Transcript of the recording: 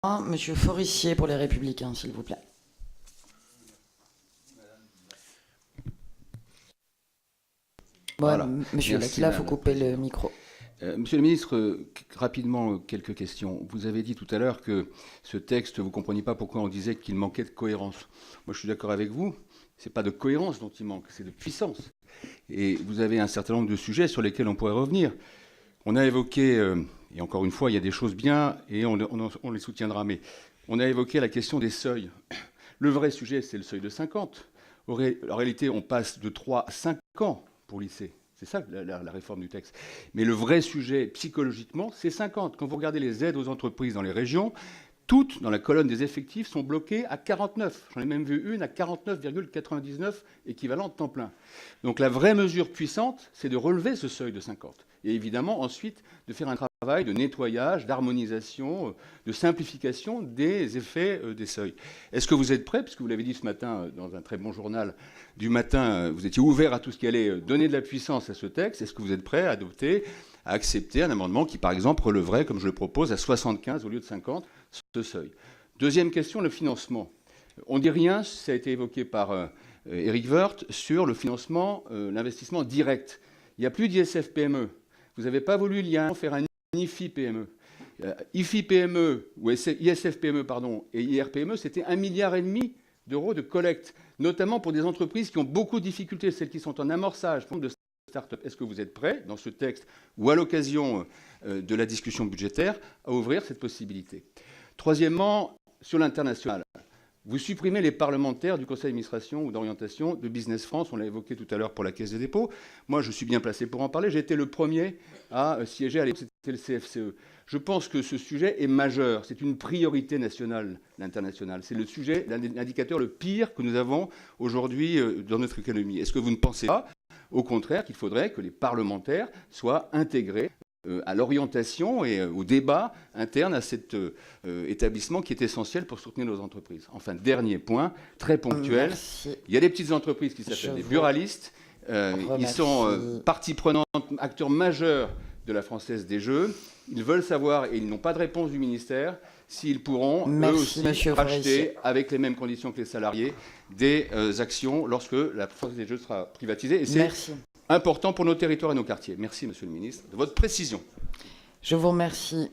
Monsieur Forissier pour les Républicains, s'il vous plaît. Voilà. Monsieur Merci, L'Aquila, il faut Madame couper la le Présidente. micro. Monsieur le ministre, rapidement, quelques questions. Vous avez dit tout à l'heure que ce texte, vous ne compreniez pas pourquoi on disait qu'il manquait de cohérence. Moi, je suis d'accord avec vous. Ce n'est pas de cohérence dont il manque, c'est de puissance. Et vous avez un certain nombre de sujets sur lesquels on pourrait revenir. On a évoqué, et encore une fois, il y a des choses bien, et on les soutiendra, mais on a évoqué la question des seuils. Le vrai sujet, c'est le seuil de 50. En réalité, on passe de 3 à 5 ans pour lycée. C'est ça la réforme du texte. Mais le vrai sujet, psychologiquement, c'est 50. Quand vous regardez les aides aux entreprises dans les régions, toutes, dans la colonne des effectifs, sont bloquées à 49. J'en ai même vu une à 49,99 équivalent de temps plein. Donc la vraie mesure puissante, c'est de relever ce seuil de 50. Et évidemment, ensuite, de faire un travail de nettoyage, d'harmonisation, de simplification des effets des seuils. Est-ce que vous êtes prêts, puisque vous l'avez dit ce matin dans un très bon journal du matin, vous étiez ouvert à tout ce qui allait donner de la puissance à ce texte. Est-ce que vous êtes prêts à adopter, à accepter un amendement qui, par exemple, releverait, comme je le propose, à 75 au lieu de 50 ce seuil? Deuxième question, le financement. On ne dit rien, ça a été évoqué par Éric Woerth, sur le financement, l'investissement direct. Il n'y a plus d'ISF-PME. Vous n'avez pas voulu, il y a un an, faire un IFI-PME. IFI-PME, ou ISF-PME, pardon, et IRPME, c'était 1,5 milliard d'euros de collecte, notamment pour des entreprises qui ont beaucoup de difficultés, celles qui sont en amorçage, de start-up. Est-ce que vous êtes prêts, dans ce texte, ou à l'occasion de la discussion budgétaire, à ouvrir cette possibilité? Troisièmement, sur l'international. Vous supprimez les parlementaires du conseil d'administration ou d'orientation de Business France. On l'a évoqué tout à l'heure pour la Caisse des dépôts. Moi, je suis bien placé pour en parler. J'ai été le premier à siéger à l'époque, c'était le CFCE. Je pense que ce sujet est majeur. C'est une priorité nationale, l'international. C'est le sujet, l'indicateur le pire que nous avons aujourd'hui dans notre économie. Est-ce que vous ne pensez pas, au contraire, qu'il faudrait que les parlementaires soient intégrés à l'orientation et au débat interne à cet établissement qui est essentiel pour soutenir nos entreprises? Enfin, dernier point, très ponctuel. Merci. Il y a des petites entreprises qui s'appellent des buralistes. Ils sont partie prenante, acteurs majeurs de la Française des Jeux. Ils veulent savoir, et ils n'ont pas de réponse du ministère, s'ils pourront, eux aussi, racheter, avec les mêmes conditions que les salariés, des actions lorsque la Française des Jeux sera privatisée. Et c'est important pour nos territoires et nos quartiers. Merci, Monsieur le ministre, de votre précision. Je vous remercie.